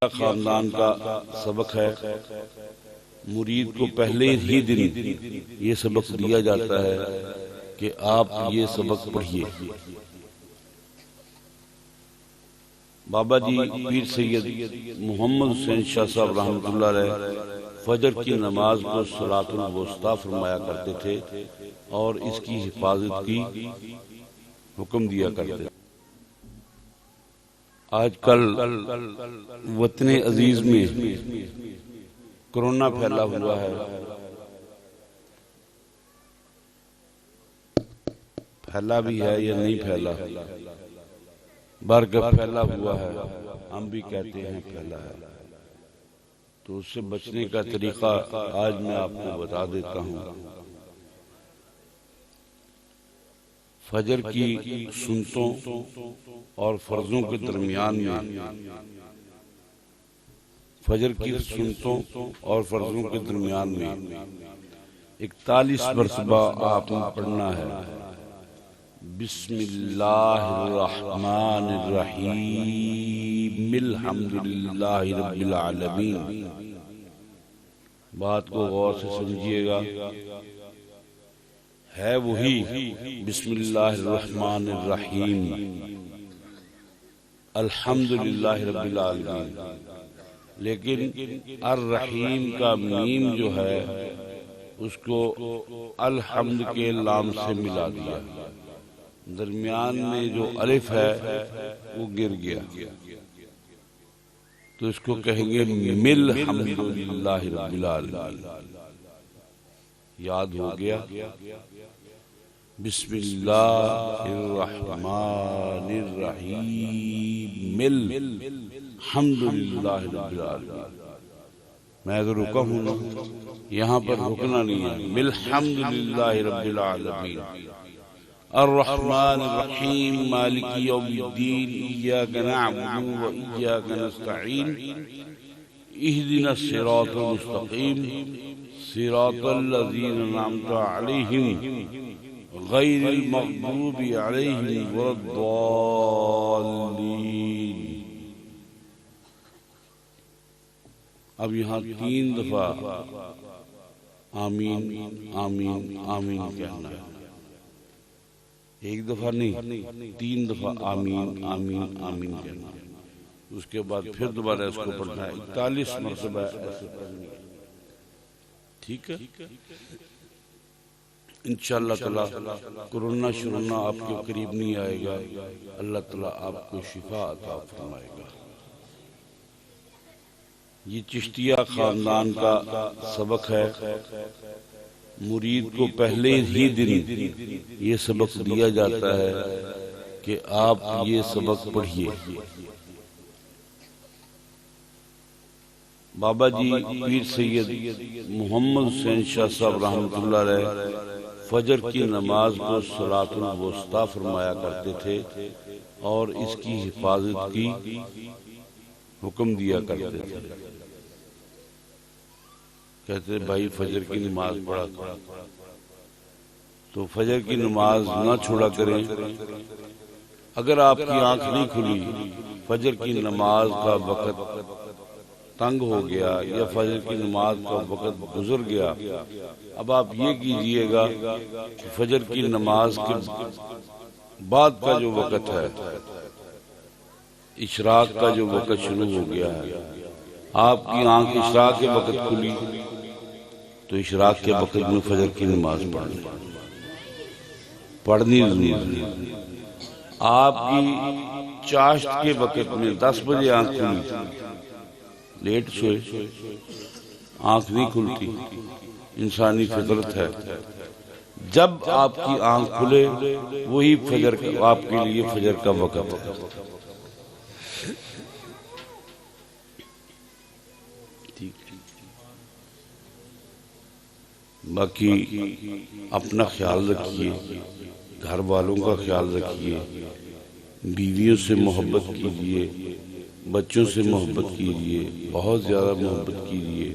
خاندان کا سبق ہے، مرید کو پہلے ہی دن یہ سبق دیا جاتا ہے کہ آپ یہ سبق پڑھیے۔ بابا جی پیر سید محمد حسین شاہ صاحب رحمۃ اللہ علیہ فجر کی نماز کو صلاۃ الوسطیٰ فرمایا کرتے تھے اور اس کی حفاظت کی حکم دیا کرتے تھے۔ آج کل وطن عزیز میں کرونا پھیلا ہوا ہے، پھیلا بھی ہے یا نہیں پھیلا، برگ پھیلا ہوا ہے، ہم بھی کہتے ہیں پھیلا ہے، تو اس سے بچنے کا طریقہ آج میں آپ کو بتا دیتا ہوں۔ فجر کی سنتوں اور فرضوں کے درمیان میں فجر کی سنتوں اور فرضوں کے درمیان میں 41 مرتبہ آپ نے پڑھنا ہے بسم اللہ الرحمن الرحیم الحمدللہ رب العالمین۔ بات کو غور سے سمجھیے گا، ہے وہی بسم اللہ الرحمن الرحیم الحمدللہ رب العالمین، لیکن الرحیم کا میم جو ہے اس کو الحمد کے لام سے ملا دیا، درمیان میں جو الف ہے وہ گر گیا، تو اس کو کہیں گے مل حمدللہ رب العالمین۔ یاد ہو گیا؟ بسم اللہ الرحمن الرحیم الحمدللہ رب العالمین۔ میں تو رکا ہوں نا، یہاں پر رکنا نہیں ہے، الحمدللہ رب العالمین الرحمن الرحیم مالک یوم الدین ایاک نعبد و ایاک نستعین اہدنا الصراط المستقیم صراط الذین انعمت علیہم غیر المغضوب علیہم ولا الضالین۔ اب یہاں 3 دفعہ آمین آمین آمین کہنا ہے، ایک دفعہ نہیں، 3 دفعہ آمین آمین آمین کہنا ہے، اس کے بعد پھر دوبارہ اس کو پڑھنا ہے 41 مرتبہ ایسے پڑھنی ہے، ٹھیک ہے؟ انشاءاللہ تعالی کرونا شرونا آپ کے قریب نہیں آئے گا، اللہ تعالیٰ آپ کو شفا عطا فرمائے گا۔ یہ چشتیہ خاندان کا سبق ہے، مرید کو پہلے ہی دن یہ سبق دیا جاتا ہے کہ آپ یہ سبق پڑھیے۔ بابا جی پیر سید محمد حسین شاہ صاحب رحمۃ اللہ علیہ فجر کی نماز کو صلاۃ الوسطیٰ فرمایا کرتے تھے اور اس کی حفاظت کی حکم دیا کرتے تھے۔ کہتے بھائی فجر کی نماز پڑھا کرو، تو فجر کی نماز نہ چھوڑا کریں۔ اگر آپ کی آنکھ نہیں کھلی، فجر کی نماز کا وقت تنگ ہو گیا یا فجر کی نماز کا وقت گزر گیا، اب آپ یہ کیجئے گا کہ فجر کی نماز کے بعد کا جو وقت ہے، اشراق کا جو وقت شروع ہو گیا ہے، آپ کی آنکھ اشراق کے وقت کھلی تو اشراق کے وقت میں فجر کی نماز پڑھنی ضروری ہے۔ آپ کی چاشت کے وقت میں 10 بجے آنکھ کھلی، لیٹ سوئے، آنکھ نہیں کھلتی، انسانی فطرت ہے، جب آپ کی آنکھ کھلے وہی فجر آپ کے لیے فجر کا وقت ہے۔ باقی اپنا خیال رکھیے، گھر والوں کا خیال رکھیے، بیویوں سے محبت کیجیے، بچوں سے محبت کیجیے، بہت زیادہ محبت کیجیے،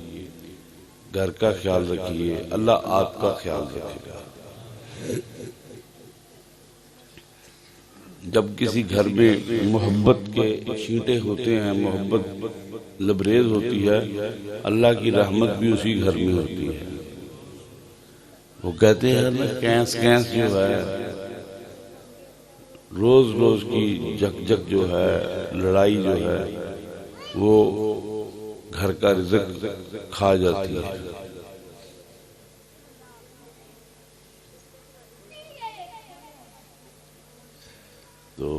گھر کا خیال رکھیے، اللہ آپ کا خیال رکھے گا۔ جب کسی گھر میں محبت کے چھینٹے ہوتے ہیں، محبت لبریز ہوتی ہے، اللہ کی رحمت بھی اسی گھر میں ہوتی ہے۔ وہ کہتے ہیں نا کینس کینس جو ہے، روز روز کی جک جک جو ہے، لڑائی جو ہے، وہ گھر کا رزق کھا جاتی ہے۔ تو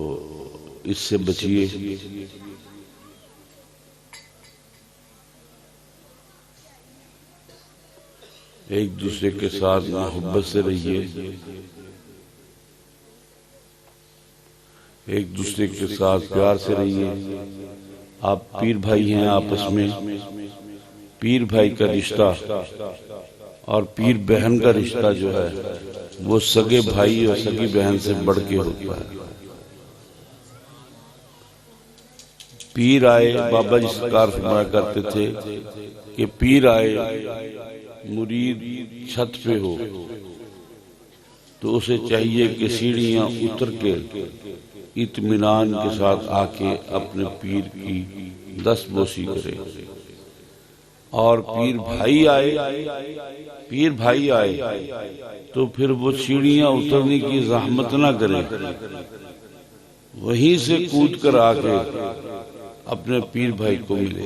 اس سے بچیے۔ ایک دوسرے کے ساتھ محبت سے رہیے، ایک دوسرے کے ساتھ پیار سے رہیے۔ آپ پیر بھائی ہیں آپس میں، پیر بھائی کا رشتہ اور پیر بہن کا رشتہ جو ہے وہ سگے بھائی اور سگی بہن سے بڑھ کے ہوتا ہے۔ پیر آئے، بابا جی سرکار فرمایا کرتے تھے کہ پیر آئے، مرید چھت پہ ہو تو اسے چاہیے کہ سیڑھیاں اتر کے اطمینان کے ساتھ آ کے اپنے پیر کی دست بوسی کرے، اور پیر بھائی آئے تو پھر وہ سیڑھیاں اترنے کی زحمت نہ کرے، وہیں سے کود کر آ کے اپنے پیر بھائی کو ملے۔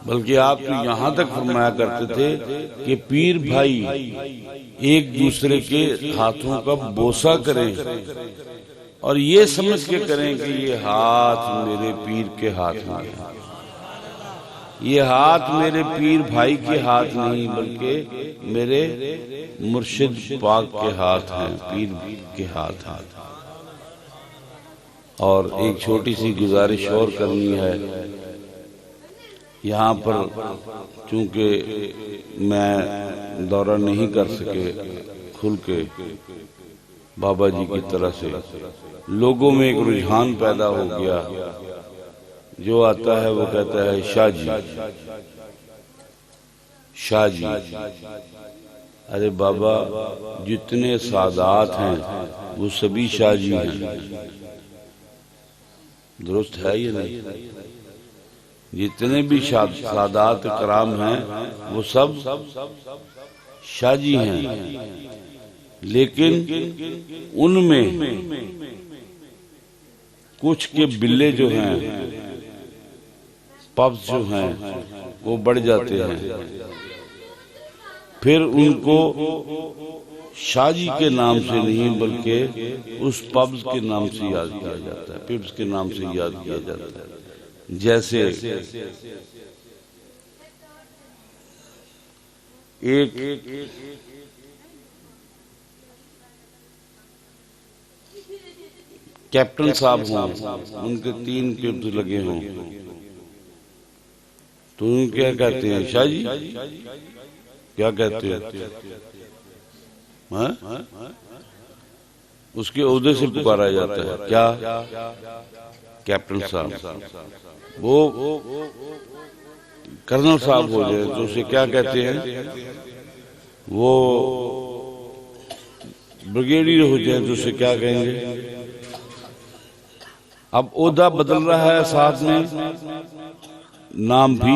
بلکہ آپ تو یہاں تک فرمایا کرتے تھے کہ پیر بھائی ایک دوسرے کے ہاتھوں کا بوسہ کریں اور یہ سمجھ کے کریں کہ یہ ہاتھ میرے پیر کے ہاتھ میں ہے، یہ ہاتھ میرے پیر بھائی کے ہاتھ نہیں بلکہ میرے مرشد پاک کے ہاتھ ہیں، پیر کے ہاتھ ہیں۔ اور ایک چھوٹی سی گزارش اور کرنی ہے یہاں پر، چونکہ میں دورہ نہیں کر سکے کھل کے بابا جی کی طرح سے، لوگوں میں ایک رجحان پیدا ہو گیا، جو آتا ہے وہ کہتا ہے شاہ جی شاہ جی۔ ارے بابا جتنے سادات ہیں وہ سبھی شاہ جی ہیں، درست ہے یہ نہیں؟ جتنے بھی سادات کرام ہیں وہ سب شاہ جی ہیں، لیکن ان میں کچھ کے بلے جو ہیں، پبز جو ہیں وہ بڑھ جاتے ہیں، پھر ان کو شاہ جی کے نام سے نہیں بلکہ اس پبز کے نام سے یاد کیا جاتا ہے، پبز کے نام سے یاد کیا جاتا ہے۔ جیسے ایک کیپٹن صاحب ہوں، ان کے 3 پبز لگے ہوں تو ان کیا کہتے ہیں؟ شاہ جی کیا کہتے ہیں؟ اس کے عہدے سے پکارا جاتا ہے کیا؟ کیپٹن صاحب۔ وہ کرنل صاحب ہو جائے تو اسے کیا کہتے ہیں؟ وہ بریگیڈیئر ہو جائے تو اسے کیا کہیں گے؟ اب عہدہ بدل رہا ہے، ساتھ میں نام بھی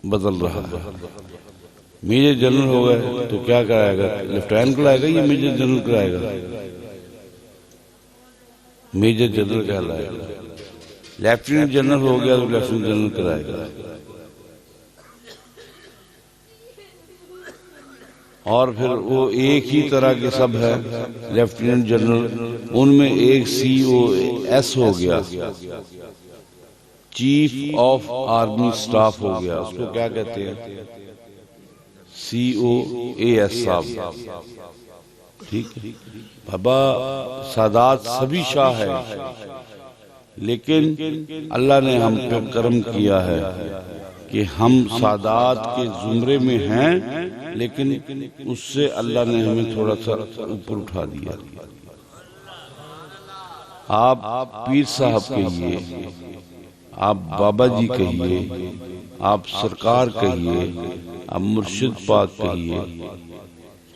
بدل رہا ہے۔ میجر جنرل ہو گئے تو کیا کرائے گا؟ لیفٹیننٹ کرائے گا یا میجر جنرل کرائے گا؟ میجر جنرل کہلائے گا۔ لیفٹیننٹ جنرل ہو گیا تو لیفٹیننٹ جنرل کرائے گا۔ اور پھر وہ ایک ہی طرح کے سب ہے لیفٹیننٹ جنرل، ان میں ایک COS ہو گیا، چیف آف آرمی سٹاف ہو گیا، اس کو کیا کہتے ہیں؟ COAS صاحب۔ ٹھیک ہے بابا، سادات سبھی شاہ ہے، لیکن اللہ نے ہم پہ کرم کیا ہے کہ ہم سادات کے زمرے میں ہیں، لیکن اس سے اللہ نے ہمیں تھوڑا سا اوپر اٹھا دیا۔ آپ پیر صاحب کہیے، آپ بابا جی کہیے، آپ سرکار کہیے، آپ مرشد پاک کہیے،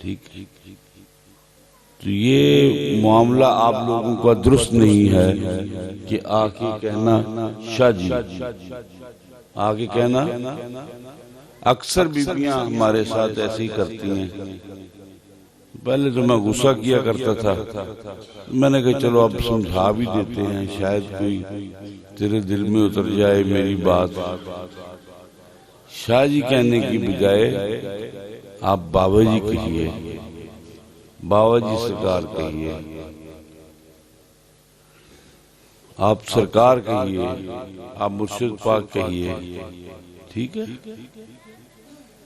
ٹھیک، تو یہ معاملہ آپ لوگوں کا درست نہیں ہے کہ آ کے کہنا شاہ جی، آ کے کہنا۔ اکثر بیویاں ہمارے ساتھ ایسے ہی کرتی ہیں۔ پہلے تو میں غصہ کیا کرتا تھا، میں نے کہا چلو اب سمجھا بھی دیتے ہیں، شاید کوئی تیرے دل میں اتر جائے میری بات۔ شاہ جی کہنے کی بجائے آپ بابا جی کہیے، بابا جی سرکار کہیے، آپ سرکار کہیے، آپ مرشد پاک کہیے، ٹھیک ہے؟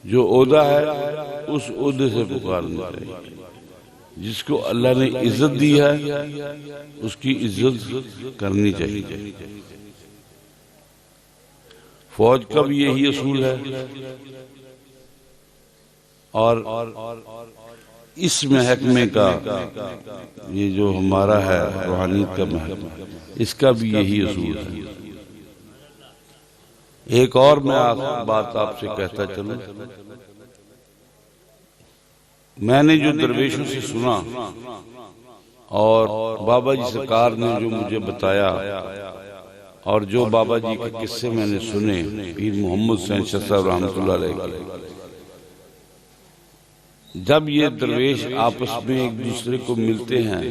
جو عہدہ ہے اس عہدے سے پکارنا چاہیے۔ جس کو اللہ نے عزت دی ہے اس کی عزت کرنی چاہیے۔ فوج کا بھی یہی اصول ہے، اور اس محکمے کا، یہ جو ہمارا ہے روحانیت کا محکمہ، اس کا بھی یہی اصول ہے۔ ایک اور میں بات آپ سے کہتا چلوں، میں نے جو درویشوں سے سنا اور بابا جی سرکار نے جو مجھے بتایا، اور جو بابا جی کے قصے میں نے سنے پیر محمد حسین شاہ صاحب رحمۃ اللہ علیہ، جب یہ درویش آپس میں ایک دوسرے کو ملتے ہیں،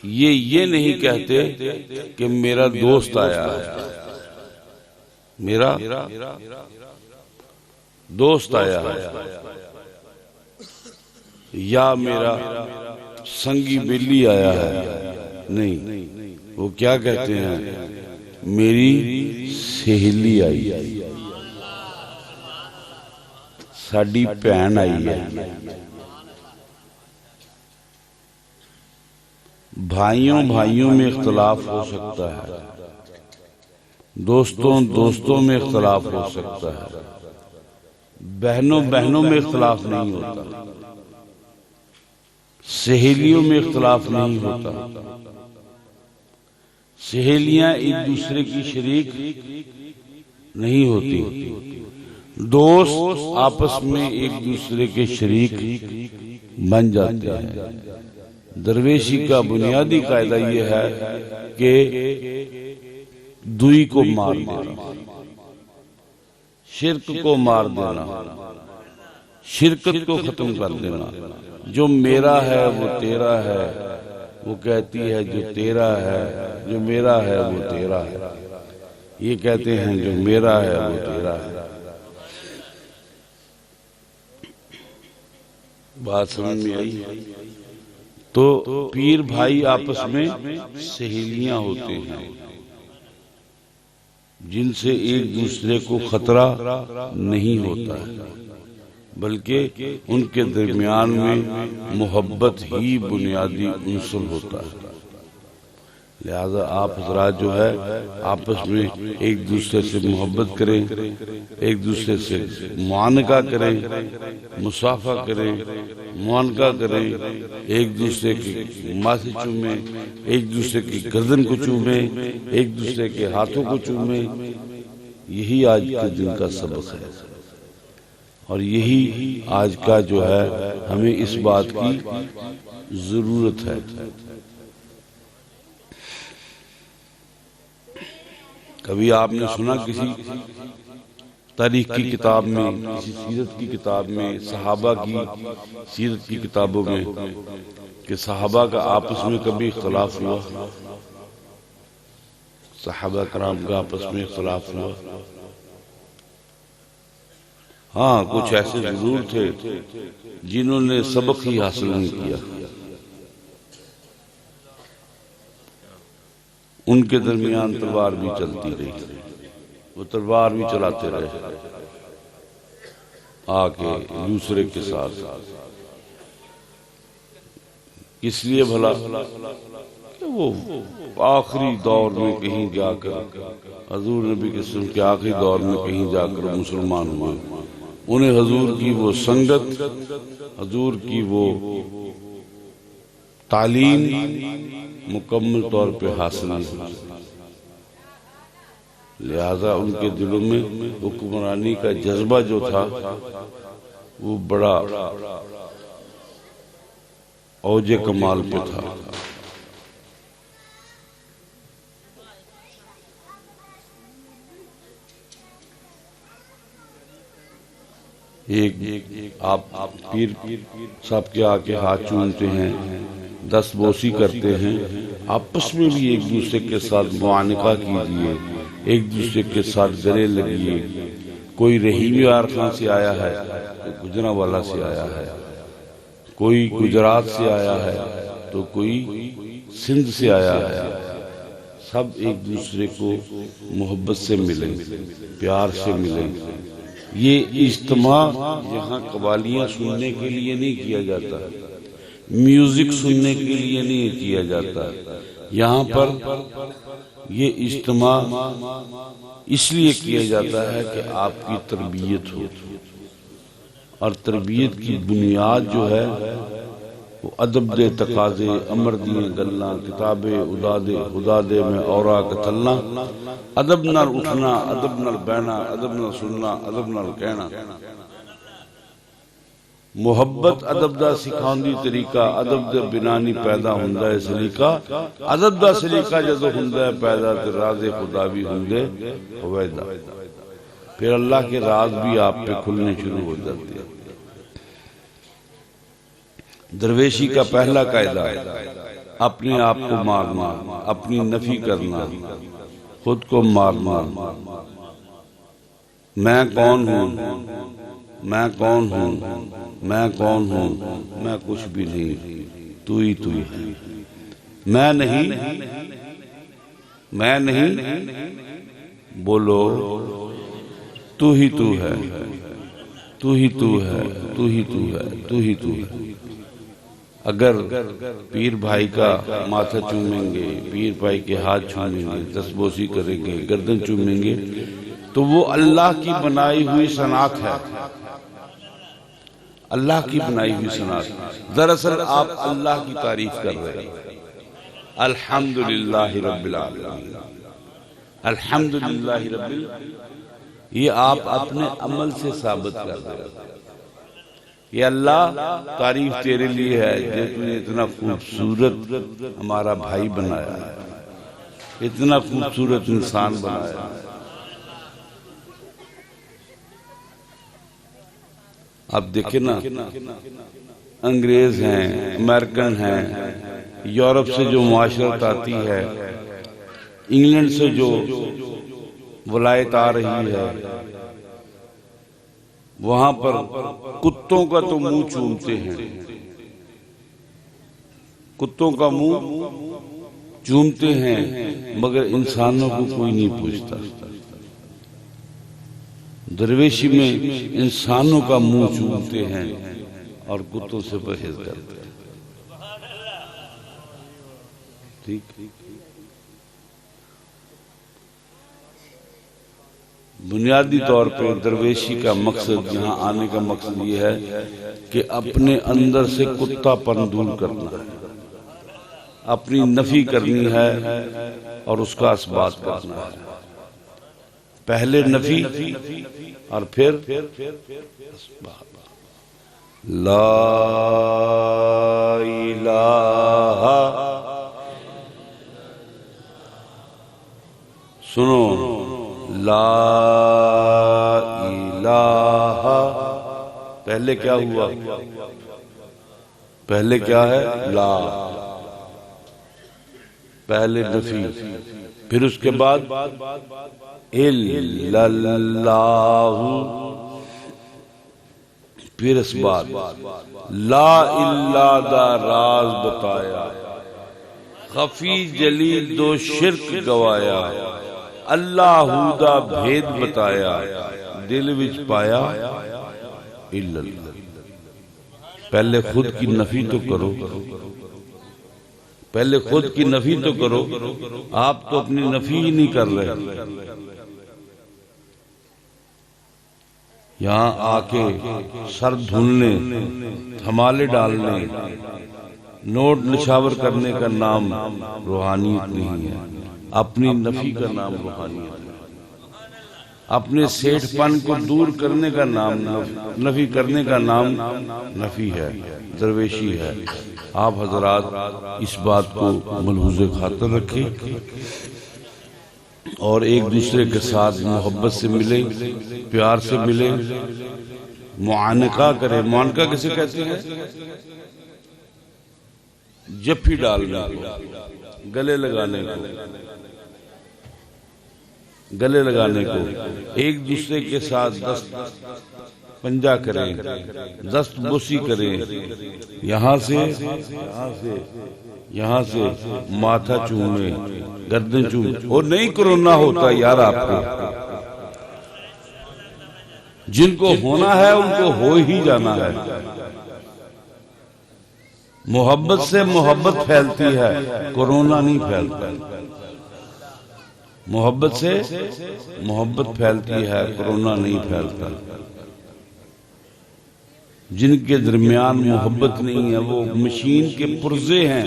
یہ نہیں کہتے کہ میرا دوست آیا ہے، میرا دوست آیا ہے، یا میرا سنگی بیلی آیا ہے، نہیں، وہ کیا کہتے ہیں؟ میری سہیلی آئی ہے، ساڈی بہن آئی ہے۔ بھائیوں میں اختلاف ہو سکتا ہے، دوستوں میں اختلاف ہو سکتا ہے، بہنوں میں اختلاف نہیں ہوتا، سہیلیوں میں اختلاف نہیں ہوتا۔ سہیلیاں ایک دوسرے کی شریک نہیں ہوتی، دوست آپس میں ایک دوسرے کے شریک بن جاتے ہیں۔ درویشی کا بنیادی قاعدہ یہ ہے کہ دوئی کو مار دینا، شرک کو مار دینا، شرکت کو ختم کر دینا۔ جو میرا ہے وہ تیرا ہے، وہ کہتی ہے جو تیرا ہے، جو میرا ہے وہ تیرا ہے، یہ کہتے ہیں جو میرا ہے وہ تیرا ہے۔ بات سمجھ میں آئی؟ تو پیر بھائی آپس میں سہیلیاں ہوتے ہیں جن سے ایک دوسرے کو خطرہ نہیں ہوتا ہے، بلکہ ان کے درمیان میں محبت ہی بنیادی عنصر ہوتا ہے۔ لہذا آپ حضرات جو ہے آپس میں ایک دوسرے سے محبت کریں، ایک دوسرے سے معانقہ کریں، مصافحہ کریں، معانقہ کریں، ایک دوسرے کے ماتھے چومیں، ایک دوسرے کی گردن کو چومیں، ایک دوسرے کے ہاتھوں کو چومیں۔ یہی آج کے دن کا سبق ہے، اور یہی آج کا جو ہے ہمیں اس بات کی ضرورت ہے۔ کبھی آپ نے سنا کسی تاریخ کی کتاب میں، کسی سیرت کی کتاب میں، صحابہ کی سیرت کی کتابوں میں، کہ صحابہ کا آپس میں کبھی اختلاف ہوا؟ صحابہ کرام کا آپس میں اختلاف ہوا؟ ہاں، کچھ ایسے ضرور تھے جنہوں نے سبق ہی حاصل نہیں کیا، ان کے درمیان تلوار بھی چلتی رہی، وہ تلوار بھی چلاتے رہے آ کے دوسرے کے ساتھ۔ اس لیے بھلا کہ وہ آخری دور میں کہیں جا کر، حضور نبی کے سلم کے آخری دور میں کہیں جا کر مسلمان ہوئے، انہیں حضور کی وہ سنگت، حضور کی وہ تعلیم مکمل طور پہ حاصل نہیں ہوئی، لہذا ان کے دلوں میں حکمرانی کا جذبہ جو تھا وہ بڑا اوج کمال پہ تھا۔ ایک آپ پیر صاحب کے آکے ہاتھ چومتے ہیں، دست بوسی کرتے ہیں، آپس میں بھی ایک دوسرے کے ساتھ معانقہ کیجئے، ایک دوسرے کے ساتھ گلے لگیے۔ کوئی رحیم یار خان سے آیا ہے، کوئی گجرانوالہ سے آیا ہے، کوئی گجرات سے آیا ہے تو کوئی سندھ سے آیا ہے، سب ایک دوسرے کو محبت سے ملیں، پیار سے ملیں۔ یہ اجتماع یہاں قوالیاں سننے کے لیے نہیں کیا جاتا، میوزک سننے کے لیے نہیں کیا جاتا، یہاں پر یہ اجتماع اس لیے کیا جاتا ہے کہ آپ کی تربیت ہو، اور تربیت کی بنیاد جو ہے وہ ادب دے تقاضے، امر دیاں گلاں، کتابے ادا دے خدا دے میں اورا کتلنا، ادب نال اٹھنا، ادب نال بہنا، ادب نال سننا، ادب نال کہنا۔ محبت ادب دا سکھاندی طریقہ، ادب دے بنا نہیں پیدا ہوندا ہے سلیقہ، ادب دا سلیقہ جدو ہوندا ہے پیدا تے راز خدا بھی ہوندے ہویدا، پھر اللہ کے راز بھی آپ پہ کھلنے شروع ہو جاتے ہیں۔ درویشی کا پہلا قاعدہ اپنے آپ کو مارنا، اپنی نفی کرنا، خود کو مارنا۔ میں کون ہوں، میں کون ہوں، میں کون ہوں، میں کچھ بھی نہیں، تو ہی تو ہے۔ میں نہیں، میں نہیں، بولو تو ہی تو ہے، تو ہی تو ہے، تو ہی تو ہے، تو ہی تو ہے۔ اگر پیر بھائی کا ماتھا چومیں گے، پیر بھائی کے ہاتھ چومیں گے، دستبوسی کریں گے، گردن چومیں گے، تو وہ اللہ کی بنائی ہوئی صنعت ہے، اللہ کی بنائی ہوئی صنعت۔ دراصل آپ اللہ کی تعریف کر رہے ہیں، الحمدللہ رب العالمین، الحمدللہ رب العالمین، یہ آپ اپنے عمل سے ثابت کر رہے ہیں۔ یہ اللہ تعریف تیرے لیے ہے جس نے اتنا خوبصورت ہمارا بھائی بنایا ہے، اتنا خوبصورت انسان بنایا ہے۔ اب دیکھیں نا، انگریز ہیں، امریکن ہیں، یورپ سے جو معاشرت آتی ہے، انگلینڈ سے جو ولایت آ رہی ہے، وہاں پر کتوں کا تو منہ چومتے ہیں، کتوں کا منہ چومتے ہیں، مگر انسانوں کو کوئی نہیں پوچھتا۔ درویشی میں انسانوں کا منہ چومتے ہیں اور کتوں سے پرہیز کرتے ہیں۔ ٹھیک، بنیادی طور پہ درویشی کا مقصد، یہاں آنے کا مقصد یہ ہے کہ اپنے اندر سے کتا پن دور کرنا ہے، اپنی نفی کرنی ہے اور اس کا اثبات کرنا ہے۔ پہلے نفی اور پھر اثبات۔ لا الہ، سنو، لا الہ، پہلے کیا ہوا؟ پہلے کیا ہے؟ لا، پہلے نفی، پھر اس کے بعد الا اللہ، پھر اس بات لا الا دا راز بتایا، خفی جلی دو شرک گوایا، اللہ دا بھید بتایا، دل وچ پایا الا اللہ۔ پہلے خود کی نفی تو کرو، پہلے خود کی نفی تو کرو، آپ تو اپنی نفی ہی نہیں کر رہے۔ یہاں آ کے سر دھلنے، دھمالے ڈالنے، نوٹ نشاور کرنے کا نام روحانیت نہیں ہے، اپنی نفی کا نام روحانیت ہے۔ اپنے سیٹھ پن کو دور کرنے کا نام نفی کرنے کا نام نفی ہے، درویشی ہے۔ آپ حضرات اس بات کو ملحوظ خاطر رکھیں اور ایک دوسرے کے ساتھ محبت سے ملیں، پیار سے ملیں، معانقہ کریں۔ معانقہ کسے کہتے ہیں؟ جپھی ڈالنے کو، گلے لگانے کو، گلے لگانے کو، ایک دوسرے کے ساتھ دست پنجہ کریں، دست بوسی کریں، یہاں سے ماتھا چومیں، گردن چومیں۔ اور نہیں کرونا ہوتا یار آپ کو، جن کو ہونا ہے ان کو ہو ہی جانا ہے۔ محبت سے محبت پھیلتی ہے، کرونا نہیں پھیلتا۔ محبت سے محبت پھیلتی ہے، کرونا نہیں پھیلتا۔ جن کے درمیان محبت نہیں ہے وہ مشین کے پرزے ہیں،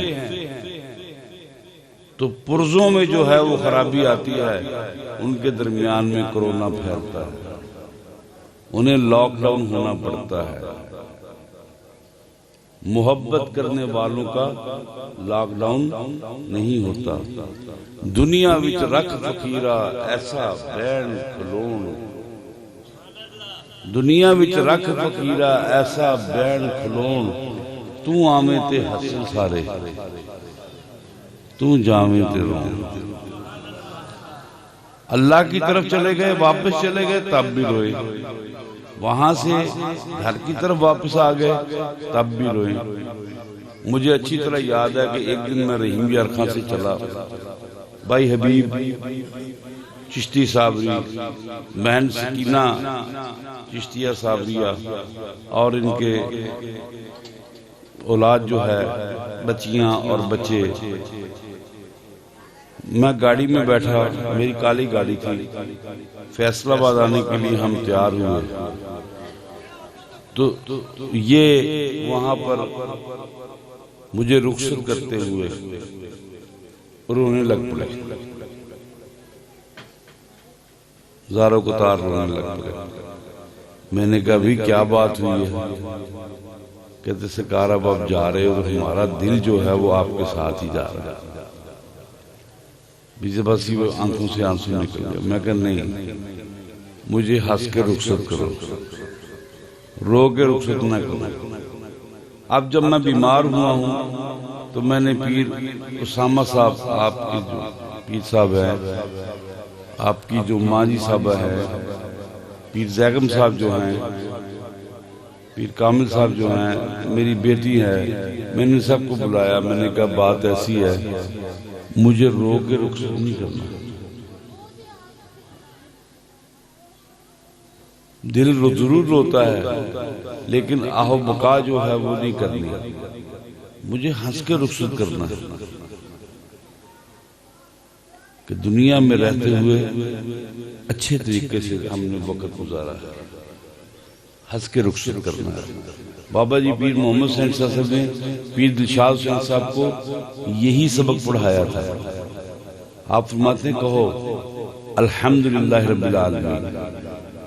تو پرزوں میں جو ہے وہ خرابی آتی ہے، ان کے درمیان میں کرونا پھیلتا ہے، انہیں لاک ڈاؤن ہونا پڑتا ہے۔ محبت کرنے والوں کا لاک ڈاؤن نہیں ہوتا۔ دنیا وچ رکھ فقیرا ایسا بین کھلون، دنیا وچ رکھ فقیرا ایسا بین کھلون، تو آویں تے ہسن سارے، تو جاویں تے رون۔ اللہ کی طرف چلے گئے، واپس چلے گئے تب بھی روئے، وہاں سے گھر کی طرف واپس آ گئے تب بھی روئے۔ مجھے اچھی طرح یاد ہے کہ ایک دن میں رحیم یار خان سے چلا، بھائی حبیب چشتی صابری، بہن سکینہ چشتیہ صابریہ اور ان کے اولاد جو ہے، بچیاں اور بچے، میں گاڑی میں بیٹھا، میری کالی گاڑی تھی، فیصل آباد آنے کے لیے ہم تیار ہوئے، تو یہ وہاں پر مجھے رخصت کرتے ہوئے رونے لگ پڑے، زاروں کو تار رونے لگ پڑے۔ میں نے کہا بھی کیا بات ہوئی ہے؟ کہتے سرکار اب آپ جا رہے ہو، ہمارا دل جو ہے وہ آپ کے ساتھ ہی جا رہا ہے۔ بیچے بس ہی آنکھوں سے آنسو نکل گئے۔ میں کہا نہیں، مجھے ہنس کے رخصت کرو، رو کے رخصت نہ کرو۔ اب جب میں بیمار ہوا ہوں تو میں نے پیر اسامہ صاحب، آپ کی جو پیر صاحب ہے، آپ کی جو ماجی صاحبہ ہے، پیر زیگم صاحب جو ہیں، پیر کامل صاحب جو ہیں، میری بیٹی ہے، میں نے سب کو بلایا۔ میں نے کہا بات ایسی ہے، مجھے رو کے رخصت نہیں کرنا، دل ضرور روتا ہے لیکن آہ و بکا جو ہے وہ نہیں کرنی، مجھے ہنس کے رخصت کرنا ہے کہ دنیا میں رہتے ہوئے اچھے طریقے سے ہم نے وقت گزارا ہے، ہنس کے رخصت کرنا ہے۔ بابا جی پیر محمد حسین صاحب نے پیر دلشاد حسین صاحب کو یہی سبق پڑھایا تھا۔ آپ فرماتے ہیں کہو الحمدللہ رب العالمین،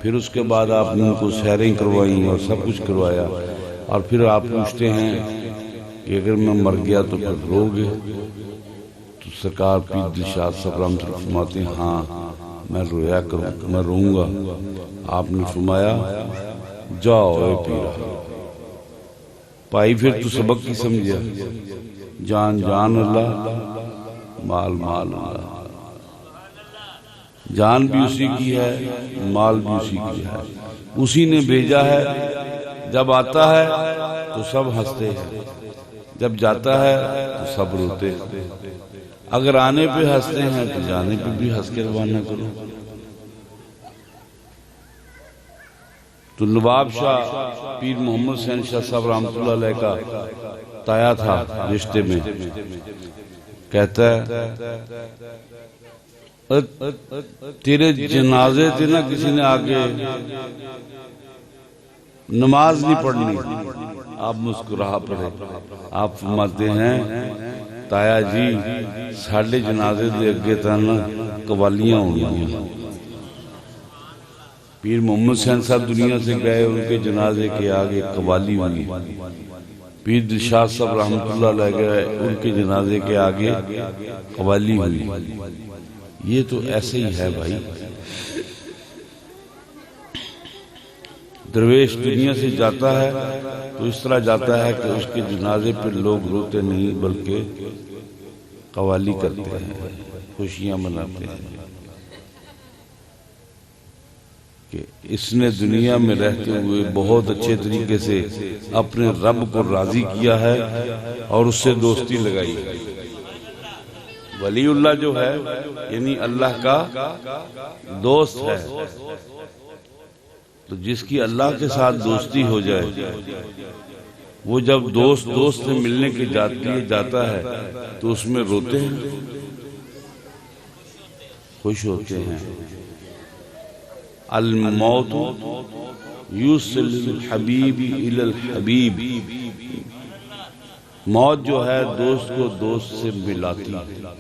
پھر اس کے بعد آپ نے ان کو سیریں کروائیں اور سب کچھ کروایا، اور پھر آپ پوچھتے ہیں کہ اگر میں مر گیا تو پھر رو گے؟ تو سرکار پیر دلشاد صاحب رحمۃ اللہ فرماتے ہیں ہاں میں رویا کروں، میں روں گا۔ آپ نے فرمایا جاؤ اے پیرا بھائی، پھر تو سبق کی سمجھا، جان جان اللہ، مال مال اللہ، جان بھی اسی کی ہے، مال بھی اسی کی ہے، اسی نے بھیجا ہے۔ جب آتا ہے تو سب ہنستے ہیں، جب جاتا ہے تو سب روتے ہیں۔ اگر آنے پہ ہنستے ہیں تو جانے پہ بھی ہنس کے روانہ کرو۔ تو نواب شاہ پیر محمد حسین شاہ صاحب رحمۃ اللہ علیہ کا تایا تھا رشتے میں، کہتا ہے تیرے جنازے تھے نا، کسی نے آگے نماز نہیں پڑھنی، آپ مسکرا پڑے۔ آپ فرماتے ہیں تایا جی ساڑھے جنازے دے اگے تھا نا قوالیاں ہوں گی۔ پیر محمد حسین صاحب دنیا سے گئے، ان کے جنازے کے آگے قوالی ہوئی، پیر دلشاد صاحب رحمۃ اللہ علیہ ان کے جنازے کے آگے قوالی ہوئی. یہ تو ایسے ہی ہے بھائی. درویش دنیا سے جاتا ہے تو اس طرح جاتا ہے کہ اس کے جنازے پہ لوگ روتے نہیں بلکہ قوالی کرتے ہیں، خوشیاں مناتے ہیں کہ اس نے دنیا میں رہتے ہوئے بہت اچھے طریقے سے اپنے رب کو راضی کیا ہے اور اس سے دوستی لگائی. ولی اللہ جو ہے یعنی اللہ کا دوست ہے. تو جس کی اللہ کے ساتھ دوستی ہو جائے وہ جب دوست سے ملنے کے لیے جاتا ہے تو اس میں روتے ہیں، خوش ہوتے ہیں. الموت یوصل الحبیب الی الحبیب، موت جو ہے دوست کو دوست سے ملاتی ہے.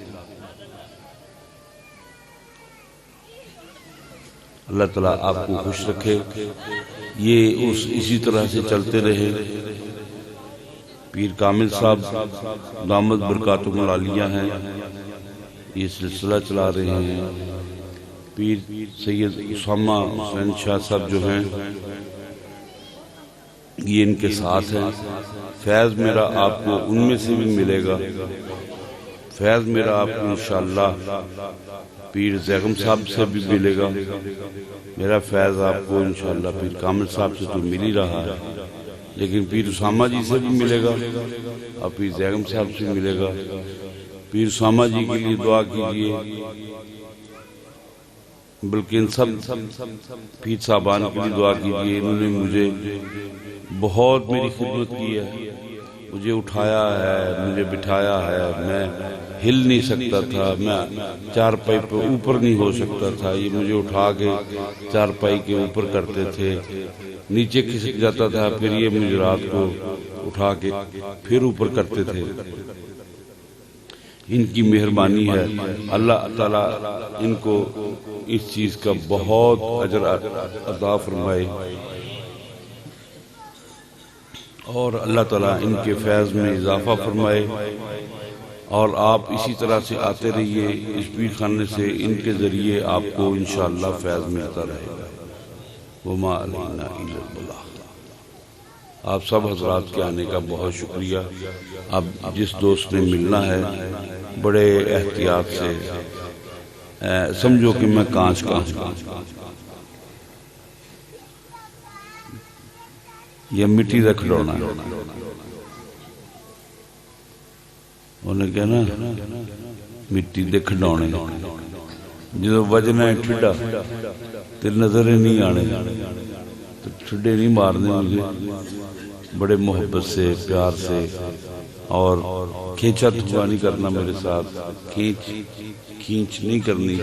اللہ تعالیٰ آپ کو خوش رکھے، یہ اسی طرح سے چلتے رہے. پیر کامل صاحب دامت برکاتہم العالیہ ہیں، یہ سلسلہ چلا رہے ہیں. پیر سید اسامہ حسین شاہ صاحب جو ہیں یہ ان کے ساتھ ہیں. فیض میرا آپ کو ان میں سے بھی ملے گا. فیض میرا آپ کو انشاءاللہ پیر زیغم صاحب سے بھی ملے گا. میرا فیض آپ کو انشاءاللہ پیر کامل صاحب سے تو مل ہی رہا ہے، لیکن پیر اسامہ جی سے بھی ملے گا اور پیر زیغم صاحب سے ملے گا. پیر اسامہ جی کے لیے دعا کیجیے، بلکہ ان سب پیر صاحبان کے لیے دعا کیجیے. انہوں نے مجھے بہت میری خدمت کی ہے، مجھے اٹھایا ہے، مجھے بٹھایا ہے. میں ہل نہیں سکتا تھا، میں چارپائی پہ اوپر نہیں ہو سکتا تھا. یہ مجھے اٹھا کے چارپائی کے اوپر کرتے تھے، نیچے کھسک جاتا تھا، پھر یہ مجھے رات کو اٹھا کے پھر اوپر کرتے تھے. ان کی مہربانی ہے. اللہ تعالیٰ ان کو اس چیز کا بہت اجر عطا فرمائے اور اللہ تعالیٰ ان کے فیض میں اضافہ فرمائے. اور آپ اسی طرح سے آتے رہیے اس پیر خانے سے، ان کے ذریعے آپ کو انشاءاللہ فیض ملتا رہے گا. وما علینا الا البلاغ. آپ سب حضرات کے آنے کا بہت شکریہ. اب جس دوست نے ملنا ہے بڑے احتیاط سے سمجھو کہ میں کانچ کا ہوں یا مٹی رکھ ڈونا. انہیں کہنا مٹی دے کھڈونے، جدو وجنا ہے ٹھڈا تے نظر نہیں آنے تو ٹھڈے نہیں مارنے. مجھے بڑے محبت سے پیار سے اور کھینچا تھوا نہیں کرنا، میرے ساتھ کھینچ نہیں کرنی،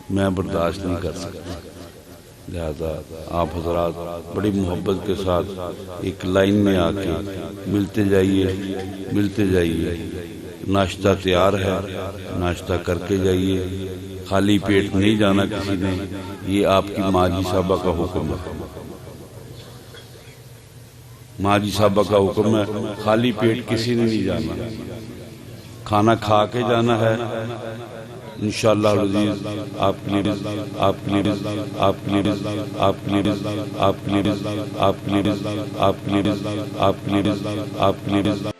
میں برداشت نہیں کر سکتا. لہذا آپ حضرات بڑی محبت کے ساتھ ایک لائن میں آ کے ملتے جائیے. ناشتہ تیار ہے، ناشتہ کر کے جائیے. خالی پیٹ نہیں جانا کسی نے، یہ آپ کی ماں جی صاحبہ کا حکم ہے. ماں جی صاحبہ کا حکم ہے، خالی پیٹ کسی نے نہیں جانا، کھانا کھا کے جانا ہے. انشاءاللہ العزیز آپ کے لیے آپ کے لیے آپ کے لیے آپ کے لیے آپ کے لیے آپ کے لیے آپ کے لیے آپ کے لیے آپ کے لیے